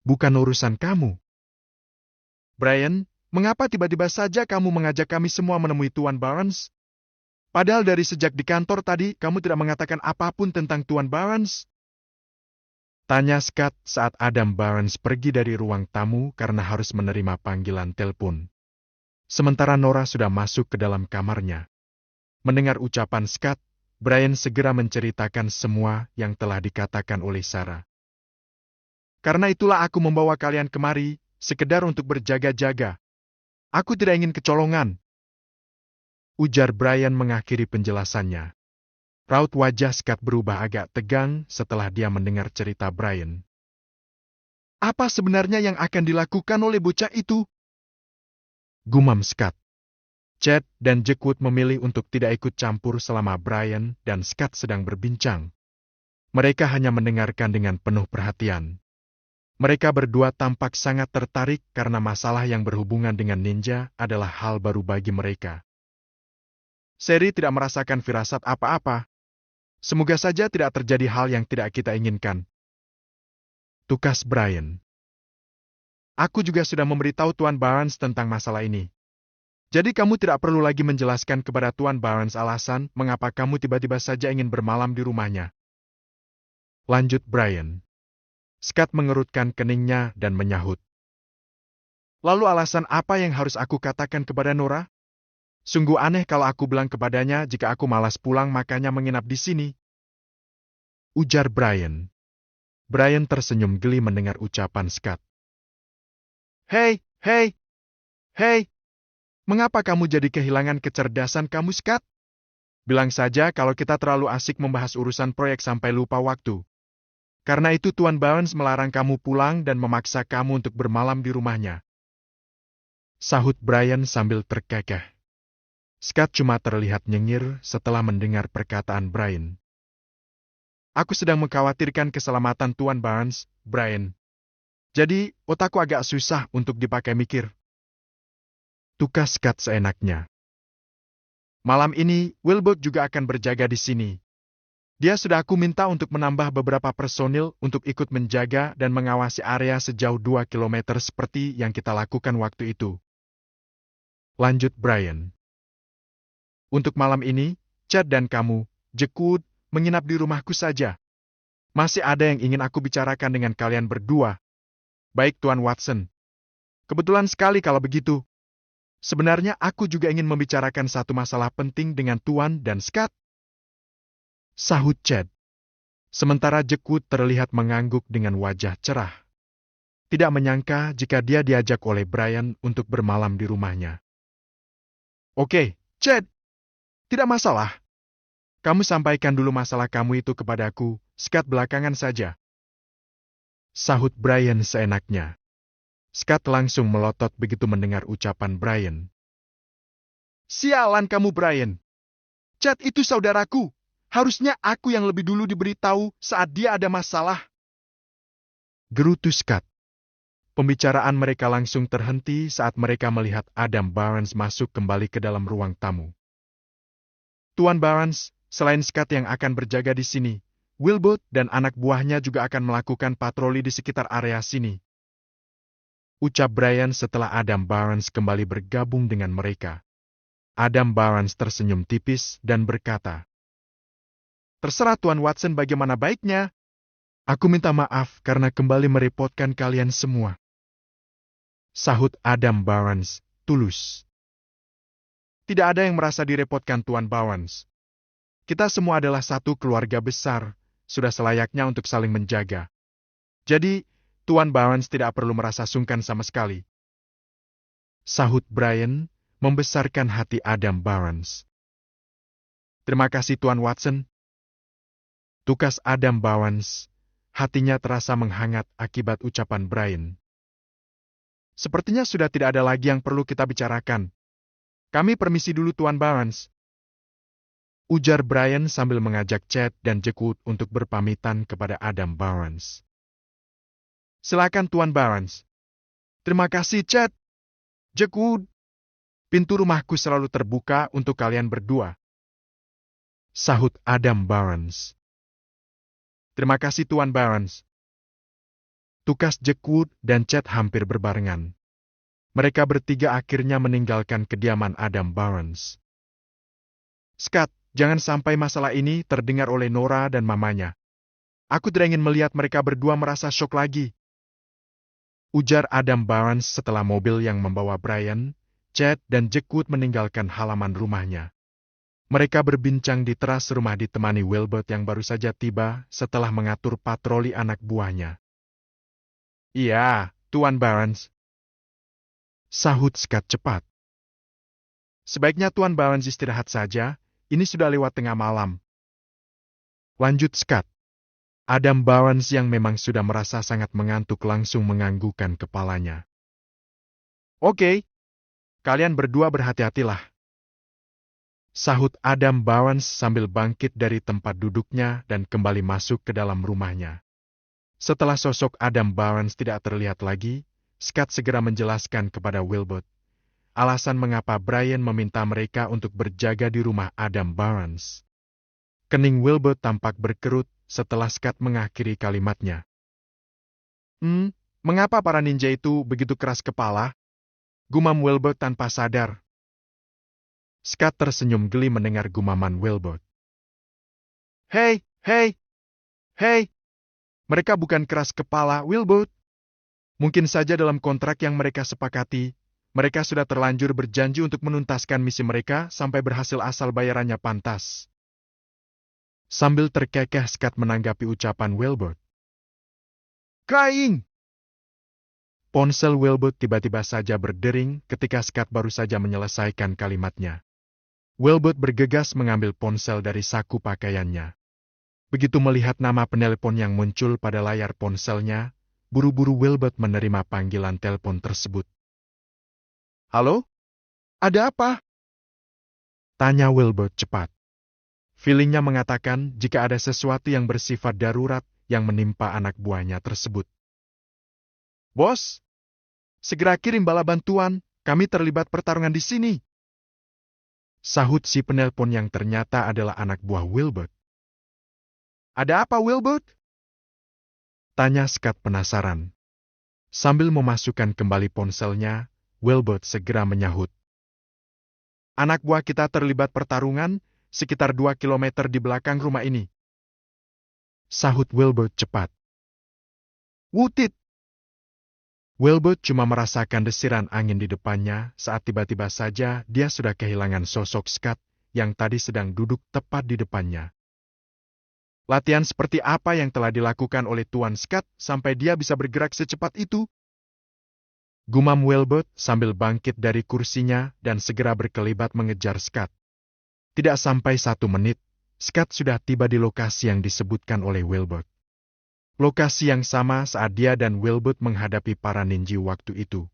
Bukan urusan kamu. Brian, mengapa tiba-tiba saja kamu mengajak kami semua menemui Tuan Barnes? Padahal dari sejak di kantor tadi, kamu tidak mengatakan apapun tentang Tuan Barnes. Tanya Scott saat Adam Barnes pergi dari ruang tamu karena harus menerima panggilan telepon. Sementara Nora sudah masuk ke dalam kamarnya. Mendengar ucapan Scott, Brian segera menceritakan semua yang telah dikatakan oleh Sarah. Karena itulah aku membawa kalian kemari, sekedar untuk berjaga-jaga. Aku tidak ingin kecolongan. Ujar Brian mengakhiri penjelasannya. Raut wajah Scott berubah agak tegang setelah dia mendengar cerita Brian. Apa sebenarnya yang akan dilakukan oleh bocah itu? Gumam Scott. Chad dan Jackwood memilih untuk tidak ikut campur selama Brian dan Scott sedang berbincang. Mereka hanya mendengarkan dengan penuh perhatian. Mereka berdua tampak sangat tertarik karena masalah yang berhubungan dengan ninja adalah hal baru bagi mereka. Sherry tidak merasakan firasat apa-apa. Semoga saja tidak terjadi hal yang tidak kita inginkan. Tukas Brian. Aku juga sudah memberitahu Tuan Barnes tentang masalah ini. Jadi kamu tidak perlu lagi menjelaskan kepada Tuan Barnes alasan mengapa kamu tiba-tiba saja ingin bermalam di rumahnya. Lanjut Brian. Scott mengerutkan keningnya dan menyahut. Lalu alasan apa yang harus aku katakan kepada Nora? Sungguh aneh kalau aku bilang kepadanya jika aku malas pulang makanya menginap di sini. Ujar Brian. Brian tersenyum geli mendengar ucapan Scott. Hei! Mengapa kamu jadi kehilangan kecerdasan kamu, Scott? Bilang saja kalau kita terlalu asik membahas urusan proyek sampai lupa waktu. Karena itu Tuan Barnes melarang kamu pulang dan memaksa kamu untuk bermalam di rumahnya. Sahut Brian sambil terkekeh. Scott cuma terlihat nyengir setelah mendengar perkataan Brian. Aku sedang mengkhawatirkan keselamatan Tuan Barnes, Brian. Jadi, otakku agak susah untuk dipakai mikir. Tukas Scott seenaknya. Malam ini, Wilbert juga akan berjaga di sini. Dia sudah aku minta untuk menambah beberapa personil untuk ikut menjaga dan mengawasi area sejauh 2 km seperti yang kita lakukan waktu itu. Lanjut Brian. Untuk malam ini, Chad dan kamu, Jackwood, menginap di rumahku saja. Masih ada yang ingin aku bicarakan dengan kalian berdua. Baik Tuan Watson. Kebetulan sekali kalau begitu. Sebenarnya aku juga ingin membicarakan satu masalah penting dengan Tuan dan Scott. Sahut Chad. Sementara Jackwood terlihat mengangguk dengan wajah cerah. Tidak menyangka jika dia diajak oleh Brian untuk bermalam di rumahnya. Oke, Chad. Tidak masalah. Kamu sampaikan dulu masalah kamu itu kepadaku, Scott belakangan saja. Sahut Brian seenaknya. Scott langsung melotot begitu mendengar ucapan Brian. Sialan kamu, Brian. Chad itu saudaraku. Harusnya aku yang lebih dulu diberitahu saat dia ada masalah. Gerutu Scott. Pembicaraan mereka langsung terhenti saat mereka melihat Adam Barnes masuk kembali ke dalam ruang tamu. Tuan Barnes, selain Scott yang akan berjaga di sini, Wilbert dan anak buahnya juga akan melakukan patroli di sekitar area sini. Ucap Brian setelah Adam Barnes kembali bergabung dengan mereka. Adam Barnes tersenyum tipis dan berkata, Terserah Tuan Watson bagaimana baiknya. Aku minta maaf karena kembali merepotkan kalian semua. Sahut Adam Barnes, tulus. Tidak ada yang merasa direpotkan Tuan Barnes. Kita semua adalah satu keluarga besar, sudah selayaknya untuk saling menjaga. Jadi, Tuan Barnes tidak perlu merasa sungkan sama sekali. Sahut Brian, membesarkan hati Adam Barnes. Terima kasih Tuan Watson. Tukas Adam Barnes, hatinya terasa menghangat akibat ucapan Brian. Sepertinya sudah tidak ada lagi yang perlu kita bicarakan. Kami permisi dulu Tuan Barnes. Ujar Brian sambil mengajak Chad dan Jackwood untuk berpamitan kepada Adam Barnes. Silakan Tuan Barnes. Terima kasih Chad. Jackwood. Pintu rumahku selalu terbuka untuk kalian berdua. Sahut Adam Barnes. Terima kasih Tuan Barnes. Tukas Jackwood dan Chad hampir berbarengan. Mereka bertiga akhirnya meninggalkan kediaman Adam Barnes. Scott, jangan sampai masalah ini terdengar oleh Nora dan mamanya. Aku tidak ingin melihat mereka berdua merasa syok lagi. Ujar Adam Barnes setelah mobil yang membawa Brian, Chad dan Jackwood meninggalkan halaman rumahnya. Mereka berbincang di teras rumah ditemani Wilbert yang baru saja tiba setelah mengatur patroli anak buahnya. Iya, Tuan Barnes. Sahut Scott cepat. Sebaiknya Tuan Barnes istirahat saja, ini sudah lewat tengah malam. Lanjut Scott. Adam Barnes yang memang sudah merasa sangat mengantuk langsung menganggukkan kepalanya. Oke, kalian berdua berhati-hatilah. Sahut Adam Barnes sambil bangkit dari tempat duduknya dan kembali masuk ke dalam rumahnya. Setelah sosok Adam Barnes tidak terlihat lagi, Scott segera menjelaskan kepada Wilbert alasan mengapa Brian meminta mereka untuk berjaga di rumah Adam Barnes. Kening Wilbert tampak berkerut setelah Scott mengakhiri kalimatnya. Mengapa para ninja itu begitu keras kepala? Gumam Wilbert tanpa sadar. Scott tersenyum geli mendengar gumaman Wilbert. Hei! Mereka bukan keras kepala, Wilbert. Mungkin saja dalam kontrak yang mereka sepakati, mereka sudah terlanjur berjanji untuk menuntaskan misi mereka sampai berhasil asal bayarannya pantas. Sambil terkekeh Scott menanggapi ucapan Wilbert. Crying! Ponsel Wilbert tiba-tiba saja berdering ketika Scott baru saja menyelesaikan kalimatnya. Wilbert bergegas mengambil ponsel dari saku pakaiannya. Begitu melihat nama penelpon yang muncul pada layar ponselnya, buru-buru Wilbert menerima panggilan telepon tersebut. Halo? Ada apa? Tanya Wilbert cepat. Feelingnya mengatakan jika ada sesuatu yang bersifat darurat yang menimpa anak buahnya tersebut. Bos, segera kirim bala bantuan, kami terlibat pertarungan di sini. Sahut si penelpon yang ternyata adalah anak buah Wilbert. Ada apa, Wilbert? Tanya Scott penasaran. Sambil memasukkan kembali ponselnya, Wilbert segera menyahut. Anak buah kita terlibat pertarungan sekitar 2 kilometer di belakang rumah ini. Sahut Wilbert cepat. Wutit! Wilbert cuma merasakan desiran angin di depannya saat tiba-tiba saja dia sudah kehilangan sosok Scott yang tadi sedang duduk tepat di depannya. Latihan seperti apa yang telah dilakukan oleh Tuan Scott sampai dia bisa bergerak secepat itu? Gumam Wilbert sambil bangkit dari kursinya dan segera berkelibat mengejar Scott. Tidak sampai 1 menit, Scott sudah tiba di lokasi yang disebutkan oleh Wilbert. Lokasi yang sama saat dia dan Wilbert menghadapi para ninja waktu itu.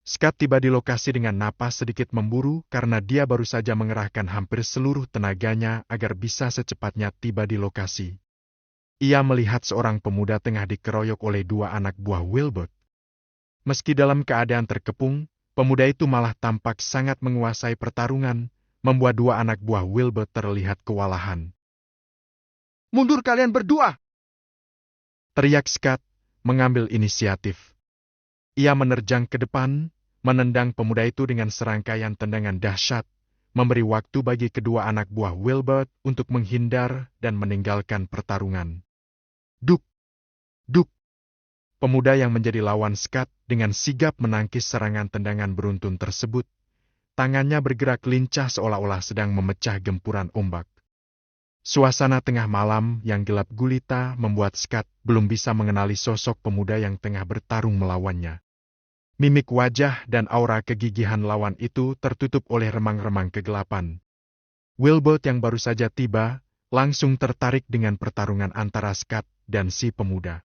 Scott tiba di lokasi dengan napas sedikit memburu karena dia baru saja mengerahkan hampir seluruh tenaganya agar bisa secepatnya tiba di lokasi. Ia melihat seorang pemuda tengah dikeroyok oleh 2 anak buah Wilbert. Meski dalam keadaan terkepung, pemuda itu malah tampak sangat menguasai pertarungan, membuat 2 anak buah Wilbert terlihat kewalahan. Mundur kalian berdua! Teriak Scott, mengambil inisiatif. Ia menerjang ke depan, menendang pemuda itu dengan serangkaian tendangan dahsyat, memberi waktu bagi kedua anak buah Wilbert untuk menghindar dan meninggalkan pertarungan. Duk! Duk! Pemuda yang menjadi lawan Scott dengan sigap menangkis serangan tendangan beruntun tersebut. Tangannya bergerak lincah seolah-olah sedang memecah gempuran ombak. Suasana tengah malam yang gelap gulita membuat Scott belum bisa mengenali sosok pemuda yang tengah bertarung melawannya. Mimik wajah dan aura kegigihan lawan itu tertutup oleh remang-remang kegelapan. Wilbert yang baru saja tiba, langsung tertarik dengan pertarungan antara Scott dan si pemuda.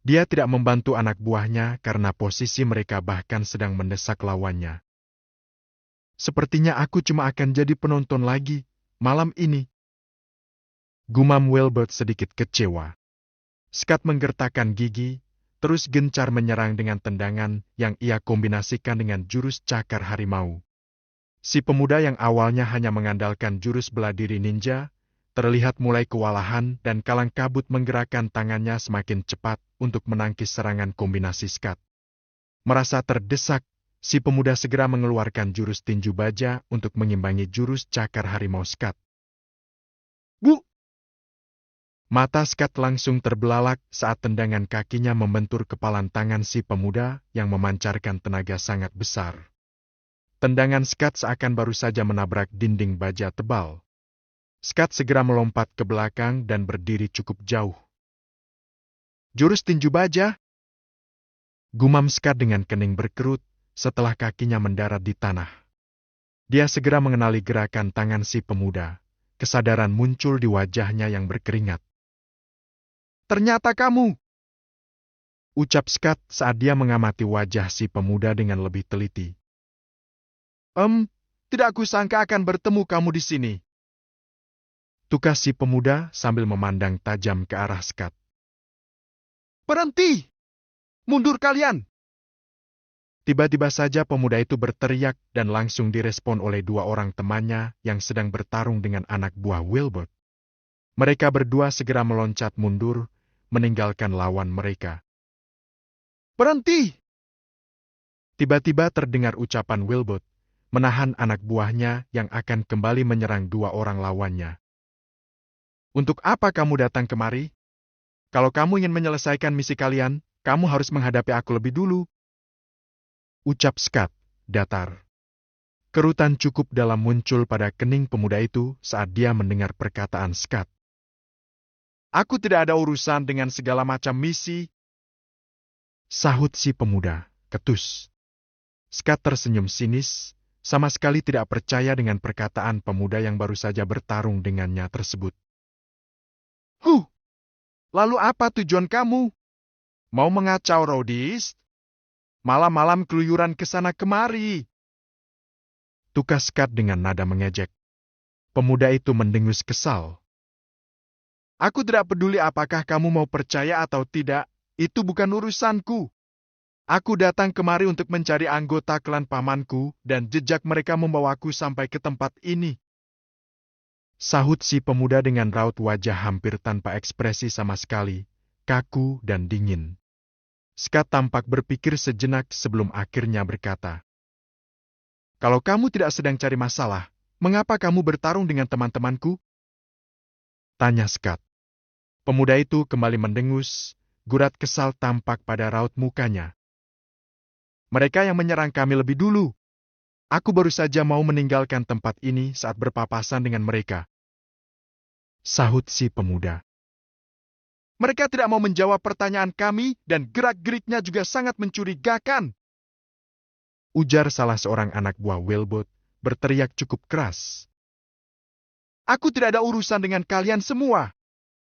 Dia tidak membantu anak buahnya karena posisi mereka bahkan sedang mendesak lawannya. Sepertinya aku cuma akan jadi penonton lagi, malam ini. Gumam Wilbert sedikit kecewa. Scott menggertakkan gigi, terus gencar menyerang dengan tendangan yang ia kombinasikan dengan jurus cakar harimau. Si pemuda yang awalnya hanya mengandalkan jurus bela diri ninja, terlihat mulai kewalahan dan kalang kabut menggerakkan tangannya semakin cepat untuk menangkis serangan kombinasi Scott. Merasa terdesak, si pemuda segera mengeluarkan jurus tinju baja untuk mengimbangi jurus cakar harimau Scott. Bu! Mata Scott langsung terbelalak saat tendangan kakinya membentur kepalan tangan si pemuda yang memancarkan tenaga sangat besar. Tendangan Scott seakan baru saja menabrak dinding baja tebal. Scott segera melompat ke belakang dan berdiri cukup jauh. Jurus tinju baja? Gumam Scott dengan kening berkerut setelah kakinya mendarat di tanah. Dia segera mengenali gerakan tangan si pemuda. Kesadaran muncul di wajahnya yang berkeringat. Ternyata kamu! Ucap Scott saat dia mengamati wajah si pemuda dengan lebih teliti. Tidak kusangka akan bertemu kamu di sini. Tukas si pemuda sambil memandang tajam ke arah Scott. Berhenti! Mundur kalian! Tiba-tiba saja pemuda itu berteriak dan langsung direspon oleh dua orang temannya yang sedang bertarung dengan anak buah Wilbert. Mereka berdua segera meloncat mundur, meninggalkan lawan mereka. Berhenti! Tiba-tiba terdengar ucapan Wilbert, menahan anak buahnya yang akan kembali menyerang dua orang lawannya. Untuk apa kamu datang kemari? Kalau kamu ingin menyelesaikan misi kalian, kamu harus menghadapi aku lebih dulu. Ucap Scott, datar. Kerutan cukup dalam muncul pada kening pemuda itu saat dia mendengar perkataan Scott. Aku tidak ada urusan dengan segala macam misi. Sahut si pemuda, ketus. Scott tersenyum sinis, sama sekali tidak percaya dengan perkataan pemuda yang baru saja bertarung dengannya tersebut. Lalu apa tujuan kamu? Mau mengacau Rhodis? Malam-malam keluyuran ke sana kemari. Tukas Scott dengan nada mengejek. Pemuda itu mendengus kesal. Aku tidak peduli apakah kamu mau percaya atau tidak, itu bukan urusanku. Aku datang kemari untuk mencari anggota klan pamanku dan jejak mereka membawaku sampai ke tempat ini. Sahut si pemuda dengan raut wajah hampir tanpa ekspresi sama sekali, kaku dan dingin. Scott tampak berpikir sejenak sebelum akhirnya berkata, Kalau kamu tidak sedang cari masalah, mengapa kamu bertarung dengan teman-temanku? Tanya Scott. Pemuda itu kembali mendengus, gurat kesal tampak pada raut mukanya. Mereka yang menyerang kami lebih dulu. Aku baru saja mau meninggalkan tempat ini saat berpapasan dengan mereka. Sahut si pemuda. Mereka tidak mau menjawab pertanyaan kami dan gerak-geriknya juga sangat mencurigakan. Ujar salah seorang anak buah Wilbert, berteriak cukup keras. Aku tidak ada urusan dengan kalian semua.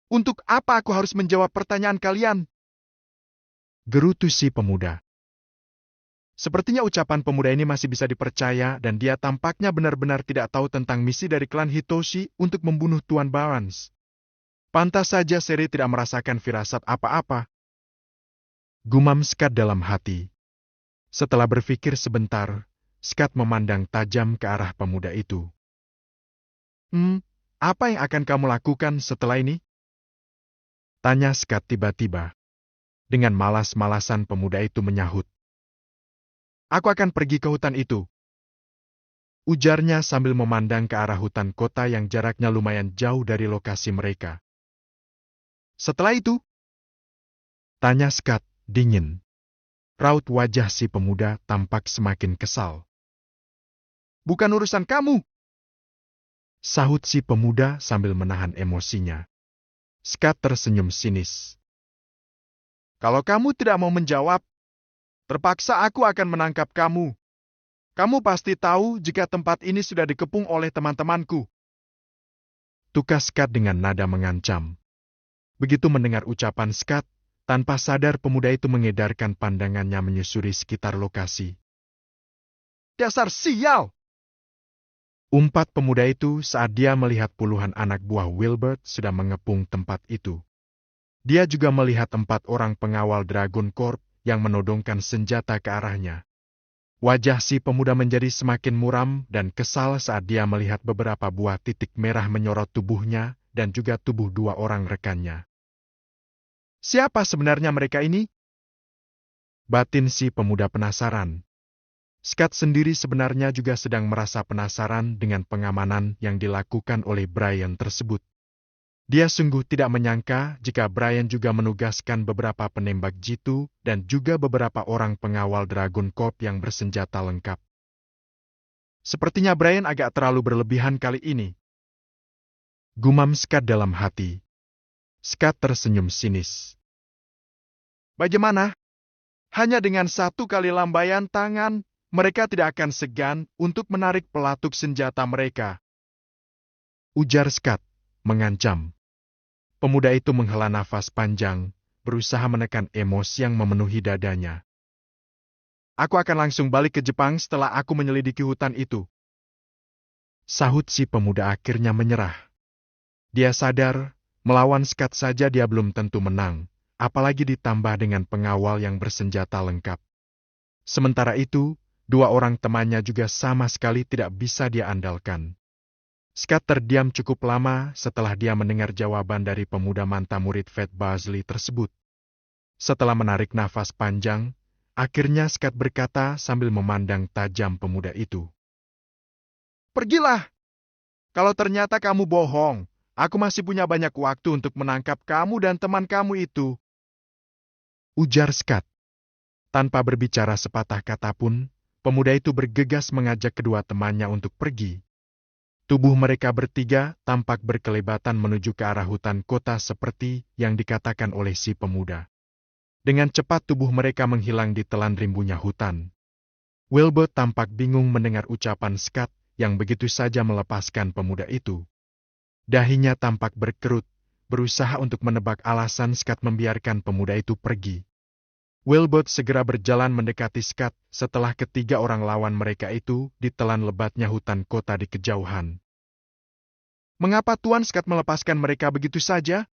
Untuk apa aku harus menjawab pertanyaan kalian? Gerutu si pemuda. Sepertinya ucapan pemuda ini masih bisa dipercaya dan dia tampaknya benar-benar tidak tahu tentang misi dari klan Hitoshi untuk membunuh Tuan Barnes. Pantas saja Seri tidak merasakan firasat apa-apa. Gumam Scott dalam hati. Setelah berpikir sebentar, Scott memandang tajam ke arah pemuda itu. Apa yang akan kamu lakukan setelah ini? Tanya Scott tiba-tiba. Dengan malas-malasan pemuda itu menyahut. Aku akan pergi ke hutan itu. Ujarnya sambil memandang ke arah hutan kota yang jaraknya lumayan jauh dari lokasi mereka. Setelah itu? Tanya Scott, dingin. Raut wajah si pemuda tampak semakin kesal. Bukan urusan kamu. Sahut si pemuda sambil menahan emosinya. Scott tersenyum sinis. Kalau kamu tidak mau menjawab, terpaksa aku akan menangkap kamu. Kamu pasti tahu jika tempat ini sudah dikepung oleh teman-temanku. Tukas Scott dengan nada mengancam. Begitu mendengar ucapan Scott, tanpa sadar pemuda itu mengedarkan pandangannya menyusuri sekitar lokasi. Dasar sial! Umpat pemuda itu saat dia melihat puluhan anak buah Wilbert sudah mengepung tempat itu. Dia juga melihat 4 orang pengawal Dragon Corp yang menodongkan senjata ke arahnya. Wajah si pemuda menjadi semakin muram dan kesal saat dia melihat beberapa buah titik merah menyorot tubuhnya dan juga tubuh dua orang rekannya. Siapa sebenarnya mereka ini? Batin si pemuda penasaran. Scott sendiri sebenarnya juga sedang merasa penasaran dengan pengamanan yang dilakukan oleh Brian tersebut. Dia sungguh tidak menyangka jika Brian juga menugaskan beberapa penembak jitu dan juga beberapa orang pengawal Dragon Corp yang bersenjata lengkap. Sepertinya Brian agak terlalu berlebihan kali ini. Gumam Scott dalam hati. Scott tersenyum sinis. Bagaimana? Hanya dengan satu kali lambaian tangan, mereka tidak akan segan untuk menarik pelatuk senjata mereka. Ujar Scott, mengancam. Pemuda itu menghela nafas panjang, berusaha menekan emosi yang memenuhi dadanya. Aku akan langsung balik ke Jepang setelah aku menyelidiki hutan itu. Sahut si pemuda akhirnya menyerah. Dia sadar, melawan Scott saja dia belum tentu menang, apalagi ditambah dengan pengawal yang bersenjata lengkap. Sementara itu, dua orang temannya juga sama sekali tidak bisa dia andalkan. Scott terdiam cukup lama setelah dia mendengar jawaban dari pemuda mantan murid Fat Bazley tersebut. Setelah menarik nafas panjang, akhirnya Scott berkata sambil memandang tajam pemuda itu. Pergilah! Kalau ternyata kamu bohong, aku masih punya banyak waktu untuk menangkap kamu dan teman kamu itu. Ujar Scott. Tanpa berbicara sepatah kata pun, pemuda itu bergegas mengajak kedua temannya untuk pergi. Tubuh mereka bertiga tampak berkelebatan menuju ke arah hutan kota seperti yang dikatakan oleh si pemuda. Dengan cepat tubuh mereka menghilang di telan rimbunya hutan. Wilbert tampak bingung mendengar ucapan Scott yang begitu saja melepaskan pemuda itu. Dahinya tampak berkerut, berusaha untuk menebak alasan Scott membiarkan pemuda itu pergi. Wilbert segera berjalan mendekati Scott setelah ketiga orang lawan mereka itu ditelan lebatnya hutan kota di kejauhan. Mengapa Tuan Scott melepaskan mereka begitu saja?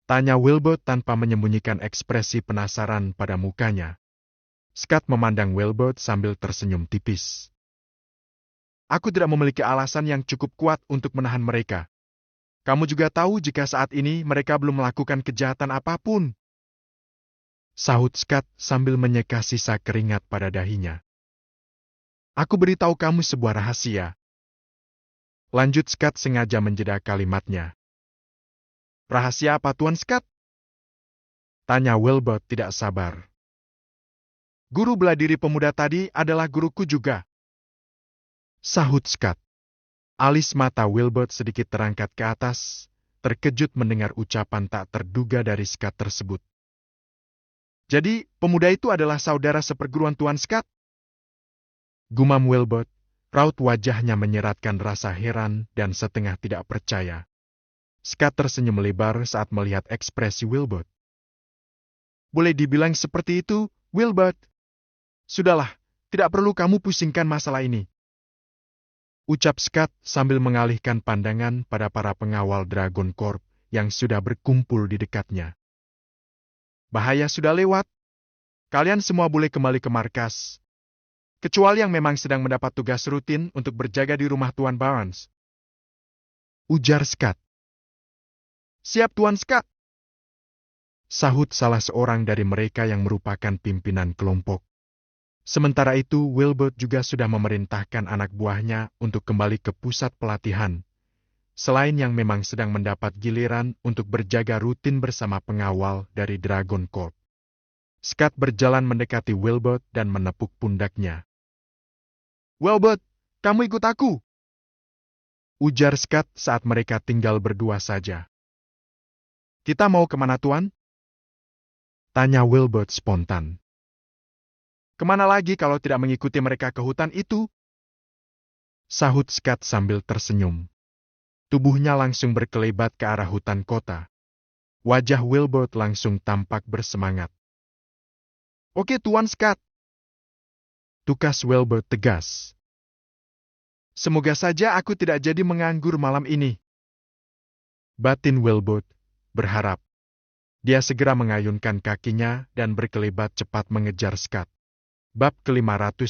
Tanya Wilbert tanpa menyembunyikan ekspresi penasaran pada mukanya. Scott memandang Wilbert sambil tersenyum tipis. Aku tidak memiliki alasan yang cukup kuat untuk menahan mereka. Kamu juga tahu jika saat ini mereka belum melakukan kejahatan apapun. Sahut Scott sambil menyeka sisa keringat pada dahinya. Aku beritahu kamu sebuah rahasia. Lanjut Scott sengaja menjeda kalimatnya. Rahasia apa Tuan Scott? Tanya Wilbert tidak sabar. Guru bela diri pemuda tadi adalah guruku juga. Sahut Scott. Alis mata Wilbert sedikit terangkat ke atas, terkejut mendengar ucapan tak terduga dari Scott tersebut. Jadi, pemuda itu adalah saudara seperguruan Tuan Scott? Gumam Wilbert, raut wajahnya menyeratkan rasa heran dan setengah tidak percaya. Scott tersenyum lebar saat melihat ekspresi Wilbert. Boleh dibilang seperti itu, Wilbert. Sudahlah, tidak perlu kamu pusingkan masalah ini. Ucap Scott sambil mengalihkan pandangan pada para pengawal Dragon Corp yang sudah berkumpul di dekatnya. Bahaya sudah lewat. Kalian semua boleh kembali ke markas. Kecuali yang memang sedang mendapat tugas rutin untuk berjaga di rumah Tuan Barnes. Ujar Scott. Siap Tuan Scott. Sahut salah seorang dari mereka yang merupakan pimpinan kelompok. Sementara itu, Wilbert juga sudah memerintahkan anak buahnya untuk kembali ke pusat pelatihan, selain yang memang sedang mendapat giliran untuk berjaga rutin bersama pengawal dari Dragon Corp. Scott berjalan mendekati Wilbert dan menepuk pundaknya. Wilbert, kamu ikut aku. Ujar Scott saat mereka tinggal berdua saja. Kita mau kemana Tuan? Tanya Wilbert spontan. Kemana lagi kalau tidak mengikuti mereka ke hutan itu? Sahut Scott sambil tersenyum. Tubuhnya langsung berkelebat ke arah hutan kota. Wajah Wilbert langsung tampak bersemangat. Oke Tuan Scott. Tukas Wilbert tegas. Semoga saja aku tidak jadi menganggur malam ini. Batin Wilbert berharap. Dia segera mengayunkan kakinya dan berkelebat cepat mengejar Scott. Bab ke-500